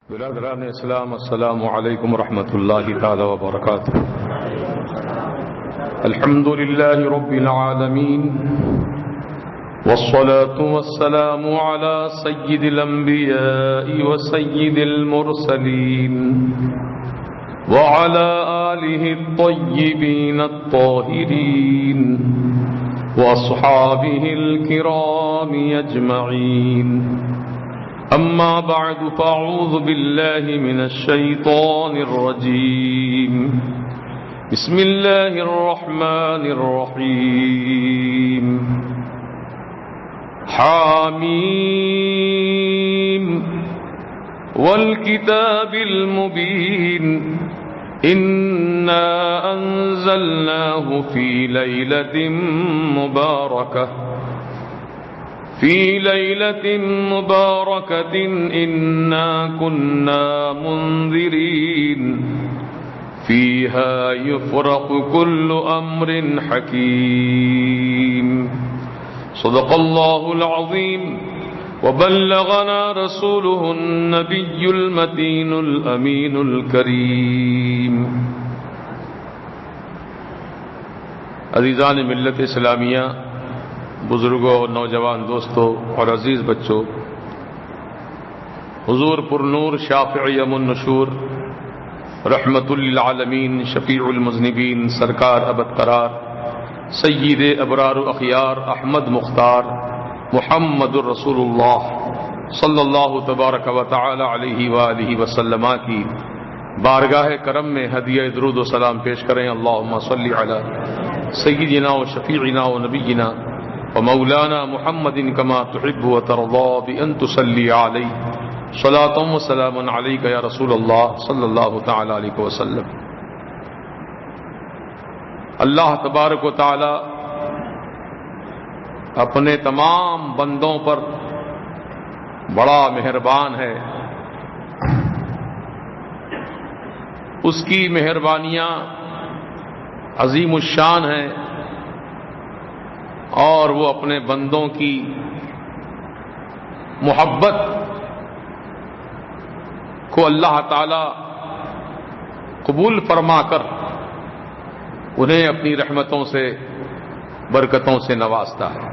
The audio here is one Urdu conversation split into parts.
برادران اسلام، السلام علیکم ورحمۃ اللہ تعالی وبرکاتہ۔ الحمد للہ رب العالمین والصلاة والسلام على سید الانبیاء وسید المرسلین وعلى آلہ الطیبین الطاہرین واصحابہ الکرام اجمعین۔ اما بعد فاعوذ باللہ من الشیطان الرجیم۔ بسم اللہ الرحمن الرحیم۔ حامیم والکتاب المبین انا انزلناہ فی لیلۃ مبارکہ في ليلة مباركة إنا كنا منذرين فيها يفرق كل أمر حكيم۔ صدق الله العظيم وبلغنا رسوله النبي المتين الأمين الكريم۔ عزیزان ملت اسلامیہ، بزرگوں، نوجوان دوستوں اور عزیز بچوں، حضور پر نور شافع یم النشور رحمت للعالمین شفیع المذنبین سرکار ابد قرار سید ابرار و اخیار احمد مختار محمد الرسول اللہ صلی اللہ تبارک و تعالی علیہ وآلہ وسلم کی بارگاہ کرم میں ہدیہ درود و سلام پیش کریں۔ اللہم صلی علی سیدنا و شفیعنا و نبینا ومولانا محمد كما تحب وترضى بأن تصلي عليه صلاة وسلام عليك يا رسول الله صلی اللہ تعالی علیہ وسلم۔ اللہ تبارک و تعالی اپنے تمام بندوں پر بڑا مہربان ہے۔ اس کی مہربانیاں عظیم الشان ہیں، اور وہ اپنے بندوں کی محبت کو اللہ تعالی قبول فرما کر انہیں اپنی رحمتوں سے، برکتوں سے نوازتا ہے۔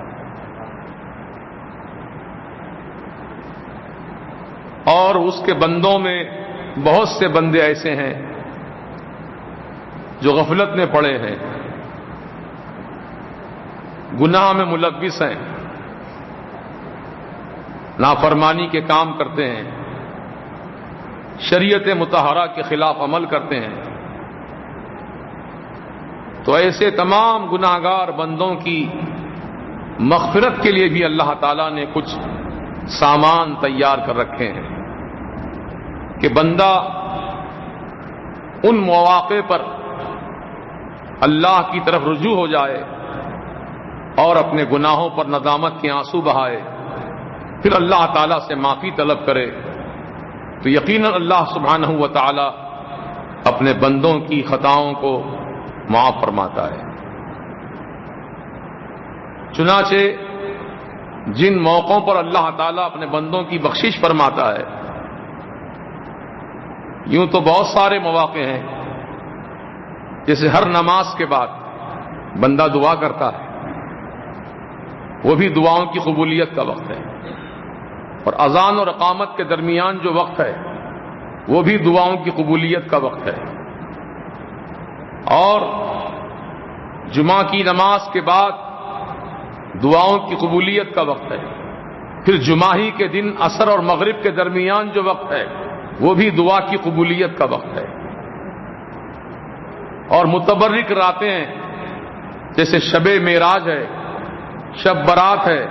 اور اس کے بندوں میں بہت سے بندے ایسے ہیں جو غفلت میں پڑے ہیں، گناہ میں ملوث ہیں، نافرمانی کے کام کرتے ہیں، شریعت مطہرہ کے خلاف عمل کرتے ہیں۔ تو ایسے تمام گناہگار بندوں کی مغفرت کے لیے بھی اللہ تعالیٰ نے کچھ سامان تیار کر رکھے ہیں کہ بندہ ان مواقع پر اللہ کی طرف رجوع ہو جائے اور اپنے گناہوں پر ندامت کے آنسو بہائے، پھر اللہ تعالیٰ سے معافی طلب کرے، تو یقیناً اللہ سبحانہ و تعالیٰ اپنے بندوں کی خطاؤں کو معاف فرماتا ہے۔ چنانچہ جن موقعوں پر اللہ تعالیٰ اپنے بندوں کی بخشش فرماتا ہے، یوں تو بہت سارے مواقع ہیں، جیسے ہر نماز کے بعد بندہ دعا کرتا ہے، وہ بھی دعاؤں کی قبولیت کا وقت ہے، اور اذان اور اقامت کے درمیان جو وقت ہے وہ بھی دعاؤں کی قبولیت کا وقت ہے، اور جمعہ کی نماز کے بعد دعاؤں کی قبولیت کا وقت ہے، پھر جمعہ ہی کے دن عصر اور مغرب کے درمیان جو وقت ہے وہ بھی دعا کی قبولیت کا وقت ہے، اور متبرک راتیں ہیں جیسے شب معراج ہے، شب برات ہے،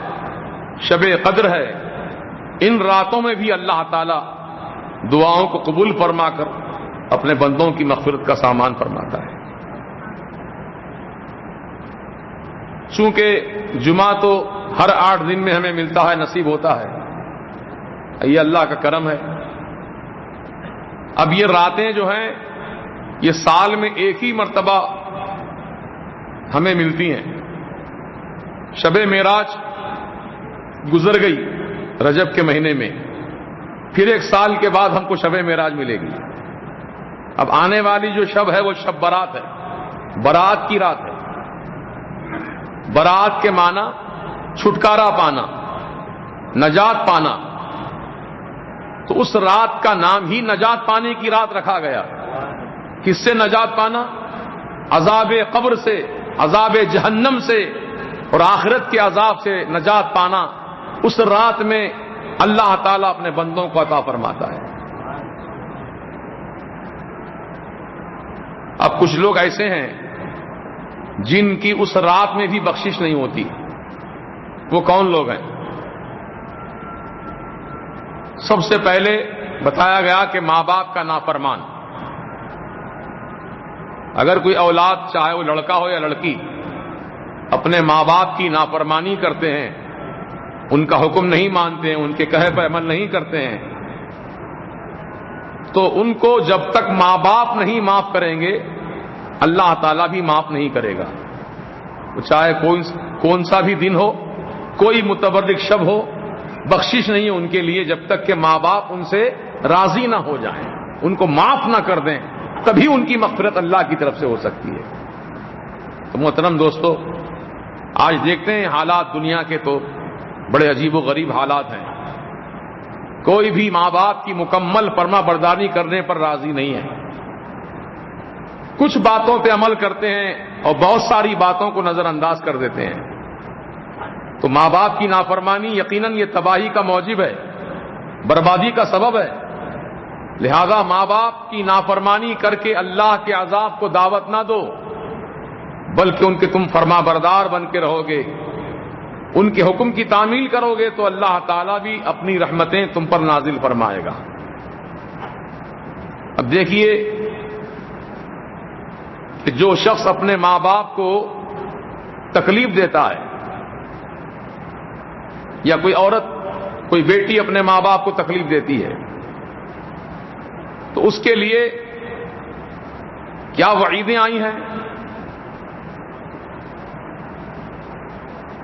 شب قدر ہے، ان راتوں میں بھی اللہ تعالی دعاؤں کو قبول فرما کر اپنے بندوں کی مغفرت کا سامان فرماتا ہے۔ چونکہ جمعہ تو ہر 8 دن میں ہمیں ملتا ہے، نصیب ہوتا ہے، یہ اللہ کا کرم ہے۔ اب یہ راتیں جو ہیں یہ سال میں ایک ہی مرتبہ ہمیں ملتی ہیں۔ شب معراج گزر گئی رجب کے مہینے میں، پھر 1 سال کے بعد ہم کو شب معراج ملے گی. اب آنے والی جو شب ہے وہ شب برات ہے، برات کی رات ہے. برات کے معنی چھٹکارا پانا، نجات پانا. تو اس رات کا نام ہی نجات پانے کی رات رکھا گیا. کس سے نجات پانا؟ عذاب قبر سے، عذاب جہنم سے اور آخرت کے عذاب سے نجات پانا اس رات میں اللہ تعالیٰ اپنے بندوں کو عطا فرماتا ہے. اب کچھ لوگ ایسے ہیں جن کی اس رات میں بھی بخشش نہیں ہوتی. وہ کون لوگ ہیں؟ سب سے پہلے بتایا گیا کہ ماں باپ کا نافرمان. اگر کوئی اولاد، چاہے وہ لڑکا ہو یا لڑکی، اپنے ماں باپ کی نافرمانی کرتے ہیں، ان کا حکم نہیں مانتے ہیں، ان کے کہے پر عمل نہیں کرتے ہیں، تو ان کو جب تک ماں باپ نہیں معاف کریں گے اللہ تعالیٰ بھی معاف نہیں کرے گا. چاہے کون سا بھی دن ہو، کوئی متبرک شب ہو، بخشش نہیں ہے ان کے لیے جب تک کہ ماں باپ ان سے راضی نہ ہو جائیں، ان کو معاف نہ کر دیں، تبھی ان کی مغفرت اللہ کی طرف سے ہو سکتی ہے. تو محترم دوستو، آج دیکھتے ہیں حالات دنیا کے تو بڑے عجیب و غریب حالات ہیں. کوئی بھی ماں باپ کی مکمل فرما برداری کرنے پر راضی نہیں ہے. کچھ باتوں پہ عمل کرتے ہیں اور بہت ساری باتوں کو نظر انداز کر دیتے ہیں. تو ماں باپ کی نافرمانی یقیناً یہ تباہی کا موجب ہے، بربادی کا سبب ہے. لہذا ماں باپ کی نافرمانی کر کے اللہ کے عذاب کو دعوت نہ دو، بلکہ ان کے تم فرما بردار بن کے رہو گے، ان کے حکم کی تعمیل کرو گے تو اللہ تعالیٰ بھی اپنی رحمتیں تم پر نازل فرمائے گا. اب دیکھیے کہ جو شخص اپنے ماں باپ کو تکلیف دیتا ہے، یا کوئی عورت، کوئی بیٹی اپنے ماں باپ کو تکلیف دیتی ہے، تو اس کے لیے کیا وعیدیں آئی ہیں؟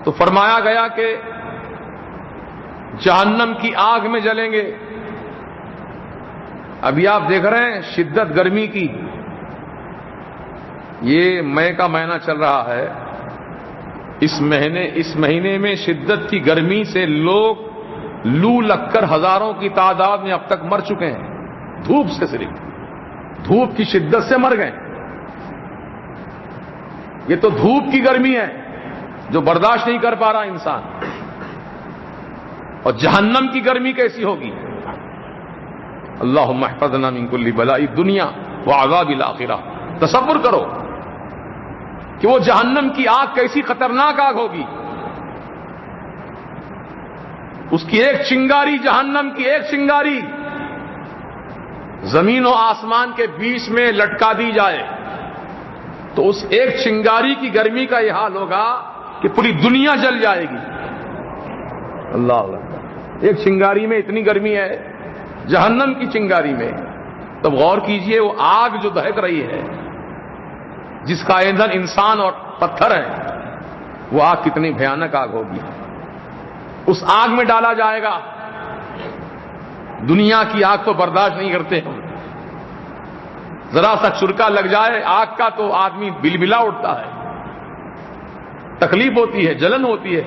تو فرمایا گیا کہ جہنم کی آگ میں جلیں گے. ابھی آپ دیکھ رہے ہیں شدت گرمی کی، یہ مئی کا مہینہ چل رہا ہے. اس مہینے میں شدت کی گرمی سے لوگ لو لگ کر ہزاروں کی تعداد میں اب تک مر چکے ہیں. دھوپ سے، صرف دھوپ کی شدت سے مر گئے. یہ تو دھوپ کی گرمی ہے جو برداشت نہیں کر پا رہا انسان. اور جہنم کی گرمی کیسی ہوگی؟ اللہم احفظنا من کل بلاء الدنیا وعذاب الآخرہ. تصور کرو کہ وہ جہنم کی آگ کیسی خطرناک آگ ہوگی. اس کی ایک چنگاری، جہنم کی ایک چنگاری زمین و آسمان کے بیچ میں لٹکا دی جائے تو اس ایک چنگاری کی گرمی کا یہ حال ہوگا کہ پوری دنیا جل جائے گی. اللہ اللہ، ایک چنگاری میں اتنی گرمی ہے، جہنم کی چنگاری میں. تب غور کیجئے وہ آگ جو دہک رہی ہے، جس کا ایندھن انسان اور پتھر ہے، وہ آگ کتنی بھیانک آگ ہوگی. اس آگ میں ڈالا جائے گا. دنیا کی آگ تو برداشت نہیں کرتے ہم، ذرا سا چرکا لگ جائے آگ کا تو آدمی بلبلا اٹھتا ہے، تکلیف ہوتی ہے، جلن ہوتی ہے.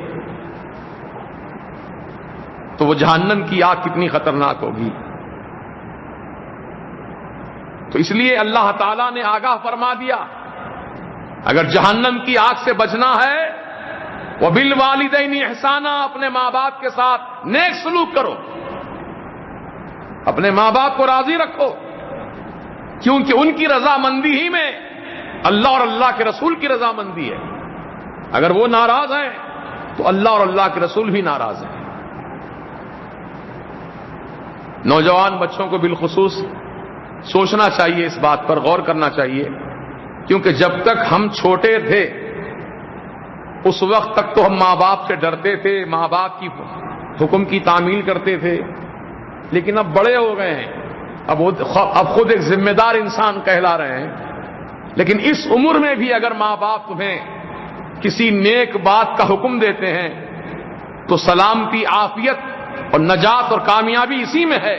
تو وہ جہنم کی آگ کتنی خطرناک ہوگی. تو اس لیے اللہ تعالیٰ نے آگاہ فرما دیا، اگر جہنم کی آگ سے بچنا ہے وَبِالْوَالِدَيْنِ احسانا، اپنے ماں باپ کے ساتھ نیک سلوک کرو، اپنے ماں باپ کو راضی رکھو، کیونکہ ان کی رضامندی ہی میں اللہ اور اللہ کے رسول کی رضامندی ہے. اگر وہ ناراض ہیں تو اللہ اور اللہ کے رسول بھی ناراض ہیں. نوجوان بچوں کو بالخصوص سوچنا چاہیے، اس بات پر غور کرنا چاہیے، کیونکہ جب تک ہم چھوٹے تھے اس وقت تک تو ہم ماں باپ سے ڈرتے تھے، ماں باپ کی حکم کی تعمیل کرتے تھے. لیکن اب بڑے ہو گئے ہیں، اب خود ایک ذمہ دار انسان کہلا رہے ہیں. لیکن اس عمر میں بھی اگر ماں باپ تمہیں کسی نیک بات کا حکم دیتے ہیں تو سلامتی، عافیت اور نجات اور کامیابی اسی میں ہے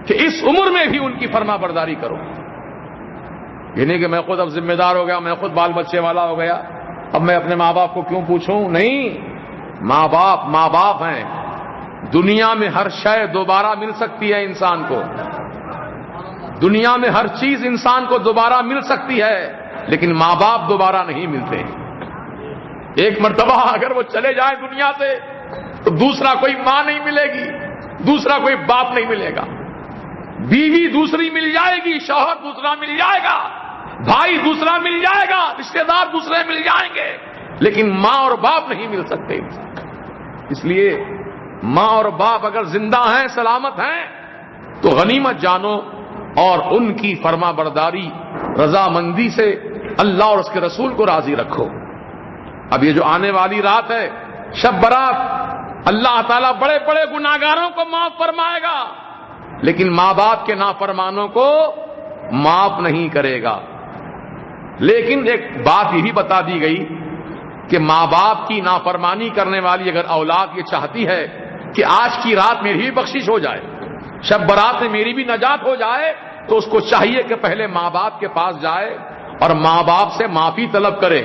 کہ اس عمر میں بھی ان کی فرما برداری کرو. یہ نہیں کہ میں خود اب ذمہ دار ہو گیا, میں خود بال بچے والا ہو گیا, اب میں اپنے ماں باپ کو کیوں پوچھوں. نہیں, ماں باپ ہیں. دنیا میں ہر شے دوبارہ مل سکتی ہے انسان کو, دنیا میں ہر چیز انسان کو دوبارہ مل سکتی ہے, لیکن ماں باپ دوبارہ نہیں ملتے. ایک مرتبہ اگر وہ چلے جائیں دنیا سے تو دوسرا کوئی ماں نہیں ملے گی, دوسرا کوئی باپ نہیں ملے گا. بیوی دوسری مل جائے گی, شوہر دوسرا مل جائے گا, بھائی دوسرا مل جائے گا, رشتے دار دوسرے مل جائیں گے, لیکن ماں اور باپ نہیں مل سکتے. اس لیے ماں اور باپ اگر زندہ ہیں, سلامت ہیں, تو غنیمت جانو اور ان کی فرما برداری رضامندی سے اللہ اور اس کے رسول کو راضی رکھو. اب یہ جو آنے والی رات ہے, شب برات, اللہ تعالیٰ بڑے بڑے گناہگاروں کو معاف فرمائے گا, لیکن ماں باپ کے نافرمانوں کو معاف نہیں کرے گا. لیکن ایک بات یہ بھی بتا دی گئی کہ ماں باپ کی نافرمانی کرنے والی اگر اولاد یہ چاہتی ہے کہ آج کی رات میری بھی بخشش ہو جائے, شب برات میں میری بھی نجات ہو جائے, تو اس کو چاہیے کہ پہلے ماں باپ کے پاس جائے اور ماں باپ سے معافی طلب کرے.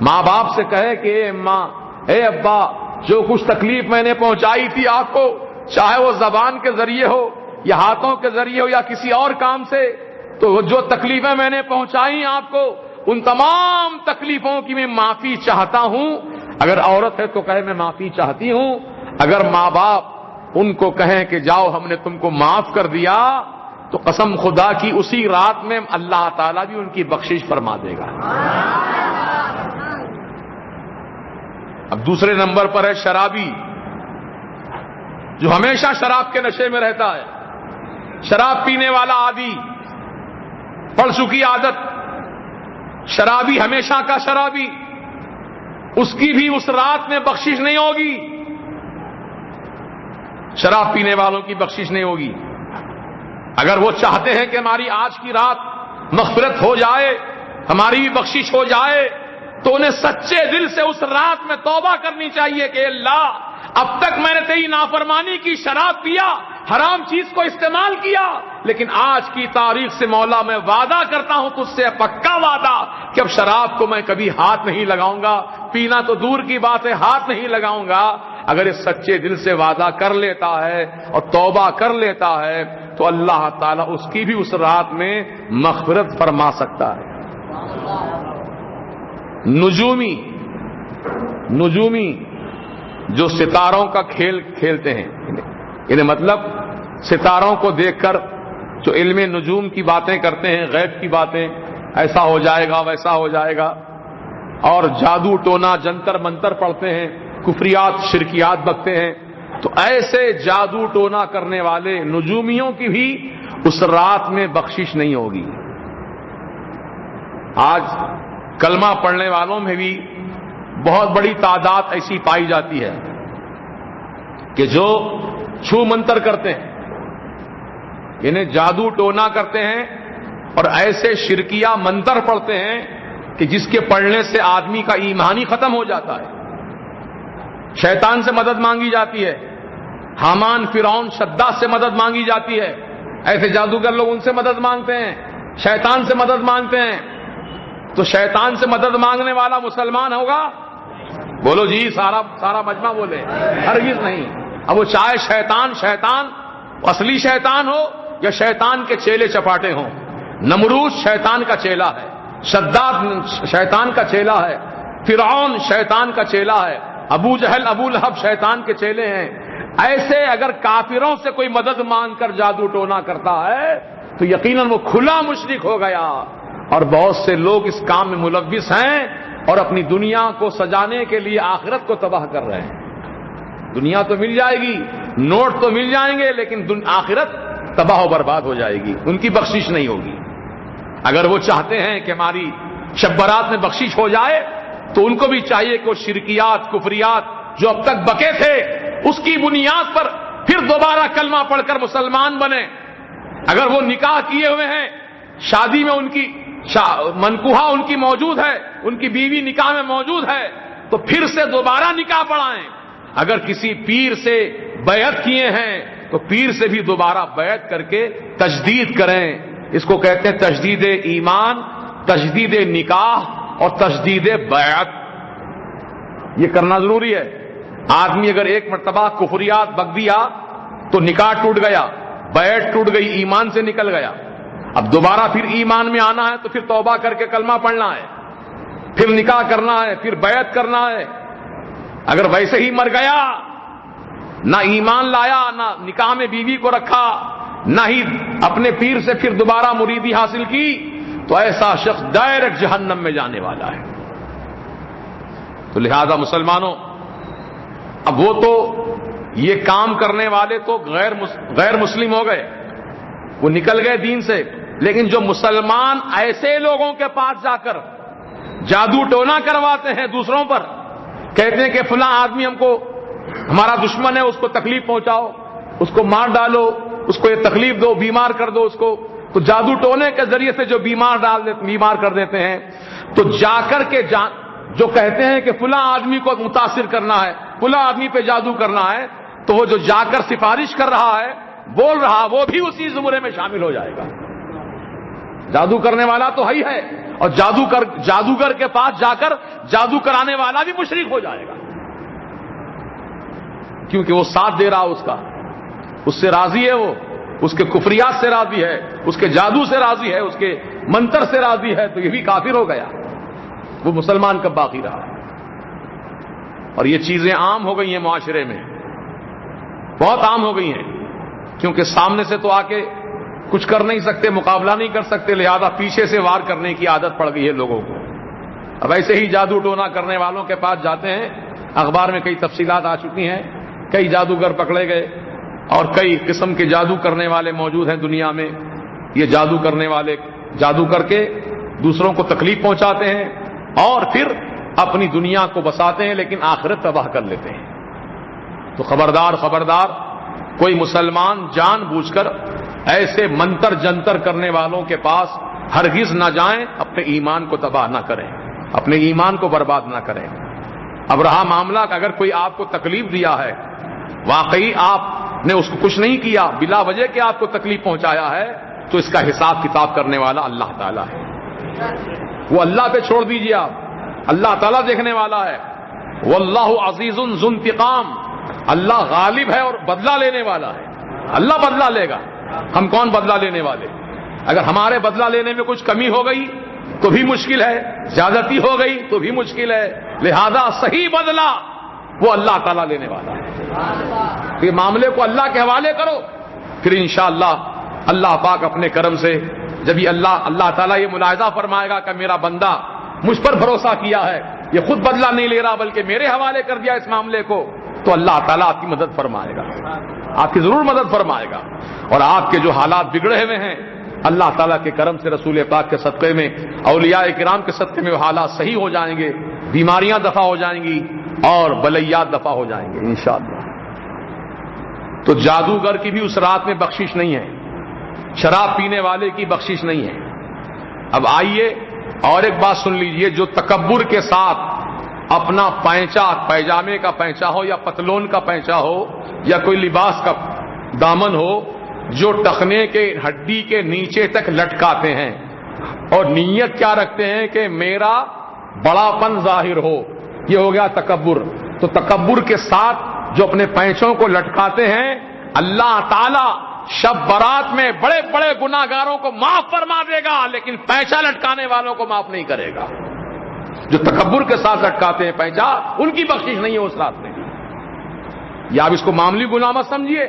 ماں باپ سے کہے کہ اے ماں, اے ابا, جو کچھ تکلیف میں نے پہنچائی تھی آپ کو, چاہے وہ زبان کے ذریعے ہو یا ہاتھوں کے ذریعے ہو یا کسی اور کام سے, تو جو تکلیفیں میں نے پہنچائی آپ کو, ان تمام تکلیفوں کی میں معافی چاہتا ہوں. اگر عورت ہے تو کہے میں معافی چاہتی ہوں. اگر ماں باپ ان کو کہیں کہ جاؤ ہم نے تم کو معاف کر دیا, تو قسم خدا کی اسی رات میں اللہ تعالیٰ بھی ان کی بخشش فرما دے گا. اب دوسرے نمبر پر ہے شرابی, جو ہمیشہ شراب کے نشے میں رہتا ہے, شراب پینے والا عادی, پڑ چکی عادت, شرابی ہمیشہ کا شرابی, اس کی بھی اس رات میں بخشش نہیں ہوگی. شراب پینے والوں کی بخشش نہیں ہوگی. اگر وہ چاہتے ہیں کہ ہماری آج کی رات مغفرت ہو جائے, ہماری بھی بخشش ہو جائے, تو انہیں سچے دل سے اس رات میں توبہ کرنی چاہیے کہ اللہ, اب تک میں نے تیری نافرمانی کی, شراب پیا, حرام چیز کو استعمال کیا, لیکن آج کی تاریخ سے مولا میں وعدہ کرتا ہوں تجھ سے, پکا وعدہ, کہ اب شراب کو میں کبھی ہاتھ نہیں لگاؤں گا. پینا تو دور کی بات ہے, ہاتھ نہیں لگاؤں گا. اگر اس سچے دل سے وعدہ کر لیتا ہے اور توبہ کر لیتا ہے, تو اللہ تعالیٰ اس کی بھی اس رات میں مغفرت فرما سکتا ہے. نجومی جو ستاروں کا کھیل کھیلتے ہیں, انہیں مطلب ستاروں کو دیکھ کر جو علم نجوم کی باتیں کرتے ہیں, غیب کی باتیں, ایسا ہو جائے گا ویسا ہو جائے گا, اور جادو ٹونا جنتر منتر پڑھتے ہیں, کفریات شرکیات بکتے ہیں, تو ایسے جادو ٹونا کرنے والے نجومیوں کی بھی اس رات میں بخشش نہیں ہوگی. آج کلمہ پڑھنے والوں میں بھی بہت بڑی تعداد ایسی پائی جاتی ہے کہ جو چھو منتر کرتے ہیں, انہیں جادو ٹونا کرتے ہیں, اور ایسے شرکیہ منتر پڑھتے ہیں کہ جس کے پڑھنے سے آدمی کا ایمان ہی ختم ہو جاتا ہے. شیطان سے مدد مانگی جاتی ہے, حامان فرعون شداد سے مدد مانگی جاتی ہے. ایسے جادوگر لوگ ان سے مدد مانگتے ہیں, شیطان سے مدد مانگتے ہیں. تو شیطان سے مدد مانگنے والا مسلمان ہوگا؟ بولو جی, سارا مجمع بولے, ہرگز نہیں. اب وہ چاہے شیطان اصلی شیطان ہو یا شیطان کے چیلے چپاٹے ہوں. نمرود شیطان کا چیلا ہے, شداد شیطان کا چیلا ہے, فرعون شیطان کا چیلا ہے, ابو جہل ابو لہب شیطان کے چیلے ہیں. ایسے اگر کافروں سے کوئی مدد مانگ کر جادو ٹونا کرتا ہے تو یقیناً وہ کھلا مشرک ہو گیا. اور بہت سے لوگ اس کام میں ملوث ہیں اور اپنی دنیا کو سجانے کے لیے آخرت کو تباہ کر رہے ہیں. دنیا تو مل جائے گی, نوٹ تو مل جائیں گے, لیکن آخرت تباہ و برباد ہو جائے گی, ان کی بخشش نہیں ہوگی. اگر وہ چاہتے ہیں کہ ہماری شب برات میں بخشش ہو جائے تو ان کو بھی چاہیے کہ وہ شرکیات کفریات جو اب تک بکے تھے اس کی بنیاد پر پھر دوبارہ کلمہ پڑھ کر مسلمان بنے. اگر وہ نکاح کیے ہوئے ہیں, شادی میں ان کی منکوحہ ان کی موجود ہے, ان کی بیوی نکاح میں موجود ہے, تو پھر سے دوبارہ نکاح پڑھائیں. اگر کسی پیر سے بیعت کیے ہیں تو پیر سے بھی دوبارہ بیعت کر کے تجدید کریں. اس کو کہتے ہیں تجدید ایمان، تجدید نکاح اور تجدید بیعت. یہ کرنا ضروری ہے. آدمی اگر ایک مرتبہ کفریات بک دیا تو نکاح ٹوٹ گیا، بیعت ٹوٹ گئی، ایمان سے نکل گیا. اب دوبارہ پھر ایمان میں آنا ہے تو پھر توبہ کر کے کلمہ پڑھنا ہے، پھر نکاح کرنا ہے، پھر بیعت کرنا ہے. اگر ویسے ہی مر گیا، نہ ایمان لایا، نہ نکاح میں بیوی کو رکھا، نہ ہی اپنے پیر سے پھر دوبارہ مریدی حاصل کی، تو ایسا شخص ڈائریکٹ جہنم میں جانے والا ہے. تو لہذا مسلمانوں، اب وہ تو یہ کام کرنے والے تو غیر مسلم ہو گئے، وہ نکل گئے دین سے. لیکن جو مسلمان ایسے لوگوں کے پاس جا کر جادو ٹونا کرواتے ہیں دوسروں پر، کہتے ہیں کہ فلاں آدمی ہم کو ہمارا دشمن ہے، اس کو تکلیف پہنچاؤ، اس کو مار ڈالو، اس کو یہ تکلیف دو، بیمار کر دو اس کو. تو جادو ٹونے کے ذریعے سے جو بیمار کر دیتے ہیں، تو جا کر کے جو کہتے ہیں کہ فلاں آدمی کو متاثر کرنا ہے، فلاں آدمی پہ جادو کرنا ہے، تو وہ جو جا کر سفارش کر رہا ہے، بول رہا، وہ بھی اسی زمرے میں شامل ہو جائے گا. جادو کرنے والا تو ہی ہے، اور جادوگر کے پاس جا کر جادو کرانے والا بھی مشرک ہو جائے گا، کیونکہ وہ ساتھ دے رہا اس کا، اس سے راضی ہے، وہ اس کے کفریات سے راضی ہے، اس کے جادو سے راضی ہے، اس کے منتر سے راضی ہے. تو یہ بھی کافر ہو گیا، وہ مسلمان کب باقی رہا. اور یہ چیزیں عام ہو گئی ہیں معاشرے میں، بہت عام ہو گئی ہیں، کیونکہ سامنے سے تو آ کے کچھ کر نہیں سکتے، مقابلہ نہیں کر سکتے، لہذا پیچھے سے وار کرنے کی عادت پڑ گئی ہے لوگوں کو. اب ایسے ہی جادو ٹونا کرنے والوں کے پاس جاتے ہیں. اخبار میں کئی تفصیلات آ چکی ہیں، کئی جادوگر پکڑے گئے اور کئی قسم کے جادو کرنے والے موجود ہیں دنیا میں. یہ جادو کرنے والے جادو کر کے دوسروں کو تکلیف پہنچاتے ہیں اور پھر اپنی دنیا کو بساتے ہیں، لیکن آخرت تباہ کر لیتے ہیں. تو خبردار خبردار، کوئی مسلمان جان بوجھ کر ایسے منتر جنتر کرنے والوں کے پاس ہرگز نہ جائیں، اپنے ایمان کو تباہ نہ کریں، اپنے ایمان کو برباد نہ کریں. اب رہا معاملہ کہ اگر کوئی آپ کو تکلیف دیا ہے، واقعی آپ نے اس کو کچھ نہیں کیا، بلا وجہ کہ آپ کو تکلیف پہنچایا ہے، تو اس کا حساب کتاب کرنے والا اللہ تعالیٰ ہے. وہ اللہ پہ چھوڑ دیجیے آپ، اللہ تعالیٰ دیکھنے والا ہے. واللہ عزیز ذو انتقام، اللہ غالب ہے اور بدلہ لینے والا ہے. اللہ بدلہ لے گا، ہم کون بدلہ لینے والے. اگر ہمارے بدلہ لینے میں کچھ کمی ہو گئی تو بھی مشکل ہے، زیادتی ہو گئی تو بھی مشکل ہے. لہذا صحیح بدلہ وہ اللہ تعالیٰ لینے والا ہے. یہ معاملے کو اللہ کے حوالے کرو، پھر انشاءاللہ اللہ پاک اپنے کرم سے جب یہ اللہ تعالیٰ یہ ملاحظہ فرمائے گا کہ میرا بندہ مجھ پر بھروسہ کیا ہے، یہ خود بدلہ نہیں لے رہا بلکہ میرے حوالے کر دیا اس معاملے کو، تو اللہ تعالیٰ آپ کی مدد فرمائے گا، آپ کی ضرور مدد فرمائے گا. اور آپ کے جو حالات بگڑے ہوئے ہیں، اللہ تعالیٰ کے کرم سے، رسول پاک کے صدقے میں، اولیاء کرام کے صدقے میں وہ حالات صحیح ہو جائیں گے، بیماریاں دفع ہو جائیں گی اور بلیات دفع ہو جائیں گے انشاءاللہ. تو جادوگر کی بھی اس رات میں بخشش نہیں ہے، شراب پینے والے کی بخشش نہیں ہے. اب آئیے اور ایک بات سن لیجئے، جو تکبر کے ساتھ اپنا پینچا، پیجامے کا پینچا ہو یا پتلون کا پینچا ہو یا کوئی لباس کا دامن ہو، جو ٹخنے کے ہڈی کے نیچے تک لٹکاتے ہیں اور نیت کیا رکھتے ہیں کہ میرا بڑا پن ظاہر ہو، یہ ہو گیا تکبر. تو تکبر کے ساتھ جو اپنے پینچوں کو لٹکاتے ہیں، اللہ تعالی شب برات میں بڑے بڑے گناہگاروں کو معاف فرما دے گا، لیکن پینچا لٹکانے والوں کو معاف نہیں کرے گا. جو تکبر کے ساتھ لٹکاتے ہیں پینچا، ان کی بخشش نہیں ہے اس رات میں. یا آپ اس کو معمولی گناہ مت سمجھیے.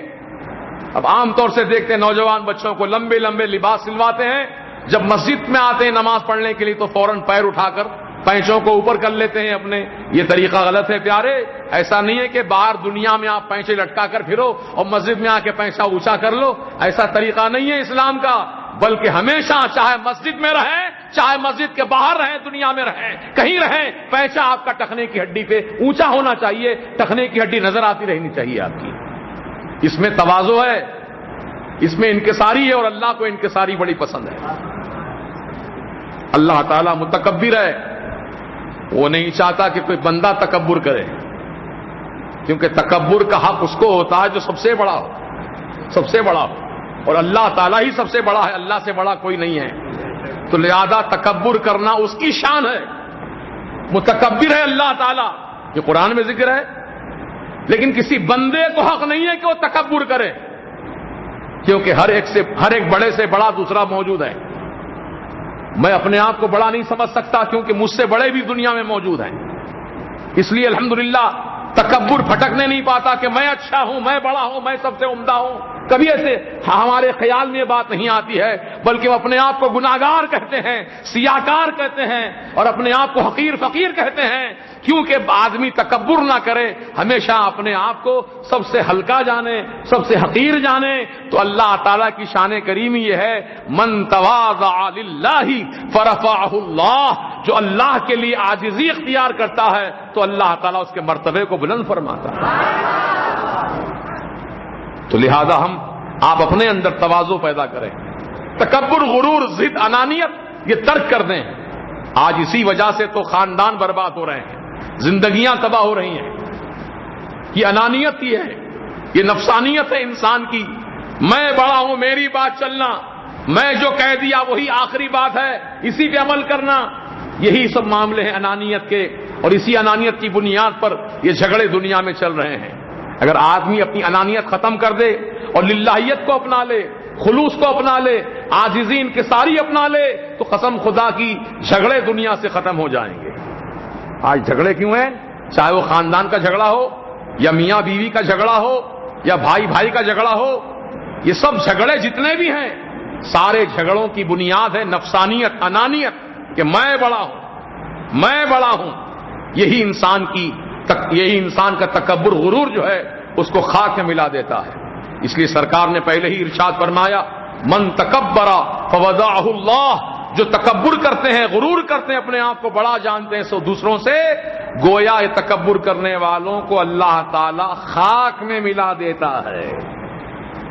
اب عام طور سے دیکھتے ہیں نوجوان بچوں کو لمبے لمبے لباس سلواتے ہیں، جب مسجد میں آتے ہیں نماز پڑھنے کے لیے تو فوراً پیر اٹھا کر پینچوں کو اوپر کر لیتے ہیں اپنے. یہ طریقہ غلط ہے پیارے. ایسا نہیں ہے کہ باہر دنیا میں آپ پینچے لٹکا کر پھرو اور مسجد میں آ کے پینچا اونچا کر لو، ایسا طریقہ نہیں ہے اسلام کا. بلکہ ہمیشہ چاہے مسجد میں رہیں، چاہے مسجد کے باہر رہیں، دنیا میں رہیں، کہیں رہیں، پینچا آپ کا ٹخنے کی ہڈی پہ اونچا ہونا چاہیے، ٹخنے کی ہڈی نظر آتی رہنی چاہیے آپ کی. اس میں تواضع ہے، اس میں انکساری ہے، اور اللہ کو انکساری بڑی پسند ہے. اللہ تعالیٰ متکبر ہے، وہ نہیں چاہتا کہ کوئی بندہ تکبر کرے، کیونکہ تکبر کا حق اس کو ہوتا ہے جو سب سے بڑا ہو. سب سے بڑا ہو، اور اللہ تعالیٰ ہی سب سے بڑا ہے، اللہ سے بڑا کوئی نہیں ہے. تو لہذا تکبر کرنا اس کی شان ہے، متکبر ہے اللہ تعالیٰ، یہ قرآن میں ذکر ہے. لیکن کسی بندے کو حق نہیں ہے کہ وہ تکبر کرے، کیونکہ ہر ایک بڑے سے بڑا دوسرا موجود ہے. میں اپنے آپ کو بڑا نہیں سمجھ سکتا کیونکہ مجھ سے بڑے بھی دنیا میں موجود ہیں. اس لیے الحمدللہ تکبر پھٹکنے نہیں پاتا کہ میں اچھا ہوں، میں بڑا ہوں، میں سب سے عمدہ ہوں. کبھی ایسے ہمارے خیال میں یہ بات نہیں آتی ہے، بلکہ وہ اپنے آپ کو گناہگار کہتے ہیں، سیاکار کہتے ہیں، اور اپنے آپ کو حقیر فقیر کہتے ہیں. کیونکہ آدمی تکبر نہ کرے، ہمیشہ اپنے آپ کو سب سے ہلکا جانے، سب سے حقیر جانے. تو اللہ تعالیٰ کی شان کریمی یہ ہے، من تواضع للہ فرفعہ اللہ، جو اللہ کے لیے عاجزی اختیار کرتا ہے تو اللہ تعالیٰ اس کے مرتبے کو بلند فرماتا ہے. تو لہذا آپ اپنے اندر تواضع پیدا کریں، تکبر، غرور، ضد، انانیت یہ ترک کر دیں. آج اسی وجہ سے تو خاندان برباد ہو رہے ہیں، زندگیاں تباہ ہو رہی ہیں. یہ انانیت ہی ہے، یہ نفسانیت ہے انسان کی. میں بڑا ہوں، میری بات چلنا، میں جو کہہ دیا وہی آخری بات ہے، اسی پہ عمل کرنا. یہی سب معاملے ہیں انانیت کے، اور اسی انانیت کی بنیاد پر یہ جھگڑے دنیا میں چل رہے ہیں. اگر آدمی اپنی انانیت ختم کر دے اور للہیت کو اپنا لے، خلوص کو اپنا لے، عاجزی انکساری اپنا لے، تو قسم خدا کی جھگڑے دنیا سے ختم ہو جائیں گے. آج جھگڑے کیوں ہیں؟ چاہے وہ خاندان کا جھگڑا ہو، یا میاں بیوی کا جھگڑا ہو، یا بھائی بھائی کا جھگڑا ہو. یہ سب جھگڑے جتنے بھی ہیں، سارے جھگڑوں کی بنیاد ہے نفسانیت، انانیت، کہ میں بڑا ہوں، میں بڑا ہوں. یہی انسان کا تکبر، غرور جو ہے اس کو خاک میں ملا دیتا ہے. اس لیے سرکار نے پہلے ہی ارشاد فرمایا، من تکبر فوضعہ اللہ، جو تکبر کرتے ہیں، غرور کرتے ہیں، اپنے آپ کو بڑا جانتے ہیں سو دوسروں سے، گویا یہ تکبر کرنے والوں کو اللہ تعالی خاک میں ملا دیتا ہے.